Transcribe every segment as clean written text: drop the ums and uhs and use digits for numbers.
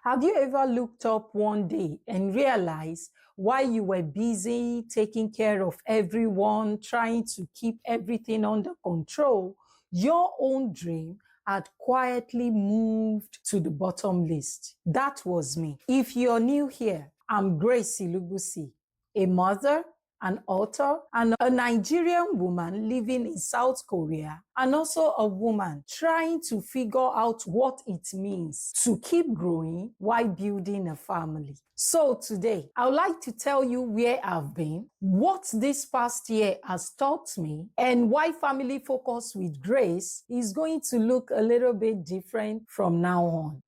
Have you ever looked up one day and realized while you were busy taking care of everyone, trying to keep everything under control, your own dream had quietly moved to the bottom list? That was me. If you're new here, I'm Grace Ilubusi, a mother, an author, and a Nigerian woman living in South Korea, and also a woman trying to figure out what it means to keep growing while building a family. So today, I would like to tell you where I've been, what this past year has taught me, and why Family Focus with Grace is going to look a little bit different from now on.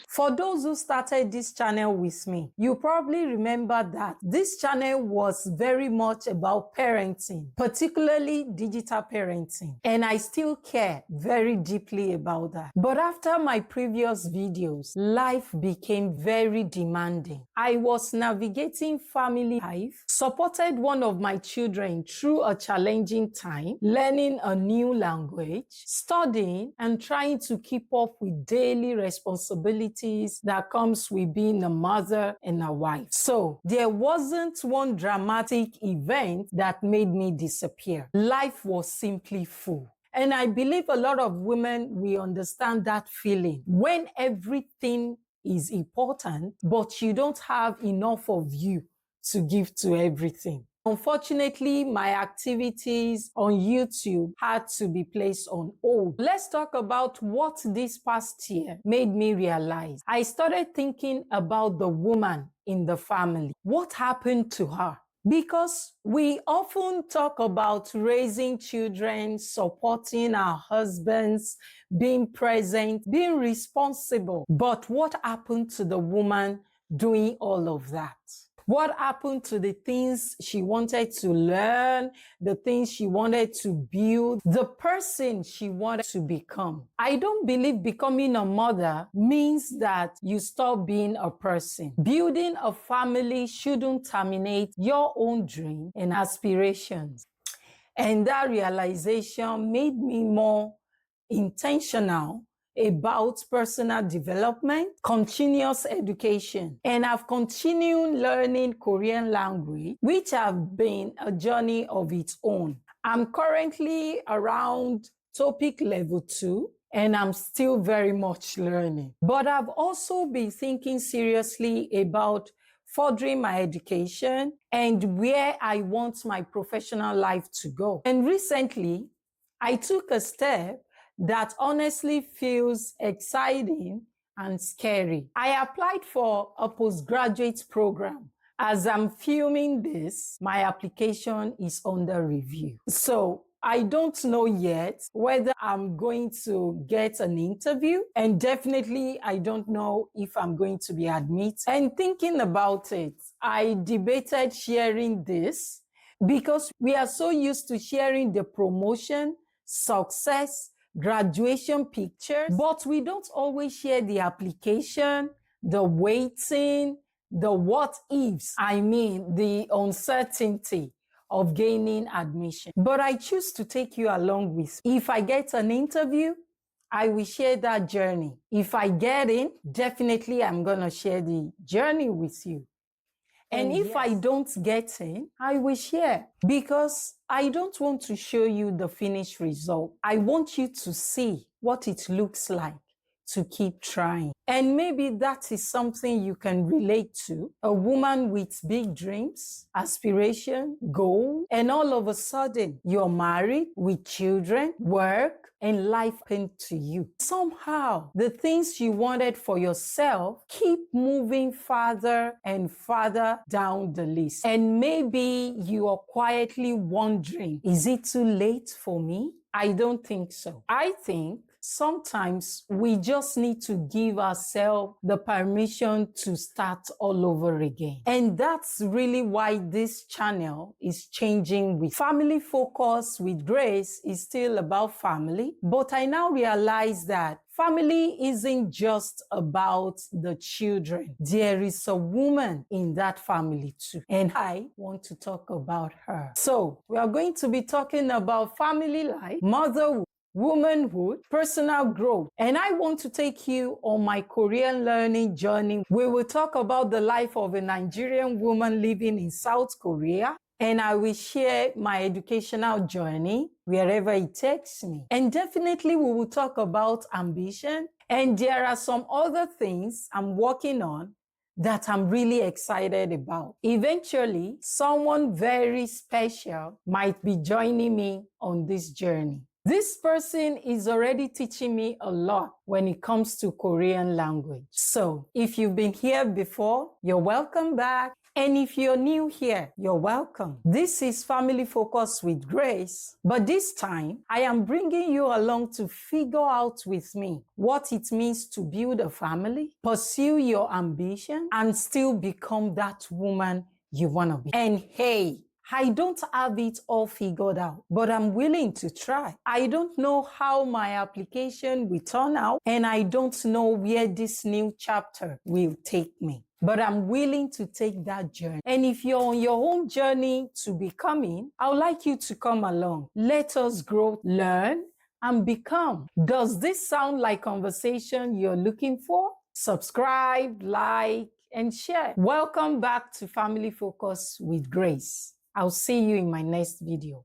For those who started this channel with me, you probably remember that this channel was very much about parenting, particularly digital parenting. And I still care very deeply about that. But after my previous videos, life became very demanding. I was navigating family life, supported one of my children through a challenging time, learning a new language, studying, and trying to keep up with daily responsibilities that comes with being a mother and a wife. So there wasn't one dramatic event that made me disappear. Life was simply full. And I believe a lot of women will understand that feeling when everything is important, but you don't have enough of you to give to everything. Unfortunately, my activities on YouTube had to be placed on hold. Let's talk about what this past year made me realize. I started thinking about the woman in the family. What happened to her? Because we often talk about raising children, supporting our husbands, being present, being responsible. But what happened to the woman doing all of that? What happened to the things she wanted to learn, the things she wanted to build, the person she wanted to become? I don't believe becoming a mother means that you stop being a person. Building a family shouldn't terminate your own dream and aspirations. And that realization made me more intentional about personal development, continuous education, and I've continued learning Korean language, which have been a journey of its own. I'm currently around topic level 2, and I'm still very much learning. But I've also been thinking seriously about furthering my education and where I want my professional life to go. And recently, I took a step that honestly feels exciting and scary. I applied for a postgraduate program. As I'm filming this, my application is under review. So I don't know yet whether I'm going to get an interview, and definitely I don't know if I'm going to be admitted. And thinking about it, I debated sharing this because we are so used to sharing the promotion, success, graduation pictures, but we don't always share the application, the waiting, the what ifs, the uncertainty of gaining admission. But I choose to take you along with me. If I get an interview, I will share that journey. If I get in, definitely I'm going to share the journey with you. And if I don't get in, I will share, because I don't want to show you the finished result. I want you to see what it looks like to keep trying. And maybe that is something you can relate to. A woman with big dreams, aspiration, goal, and all of a sudden you're married with children, work, and life happened to you. Somehow, the things you wanted for yourself keep moving farther and farther down the list. And maybe you are quietly wondering, is it too late for me? I don't think so. I think sometimes we just need to give ourselves the permission to start all over again. And that's really why this channel is changing. With Family Focus with Grace is still about family, but I now realize that family isn't just about the children. There is a woman in that family too, and I want to talk about her. So we are going to be talking about family life, motherhood, womanhood, personal growth, and I want to take you on my Korean learning journey. We will talk about the life of a Nigerian woman living in South Korea, and I will share my educational journey wherever it takes me. And definitely we will talk about ambition, and there are some other things I'm working on that I'm really excited about. Eventually, someone very special might be joining me on this journey. This person is already teaching me a lot when it comes to Korean language. So if you've been here before, you're welcome back. And if you're new here, you're welcome. This is Family Focus with Grace, but this time I am bringing you along to figure out with me what it means to build a family, pursue your ambition, and still become that woman you want to be. And hey, I don't have it all figured out, but I'm willing to try. I don't know how my application will turn out, and I don't know where this new chapter will take me. But I'm willing to take that journey. And if you're on your own journey to becoming, I would like you to come along. Let us grow, learn, and become. Does this sound like conversation you're looking for? Subscribe, like, and share. Welcome back to Family Focus with Grace. I'll see you in my next video.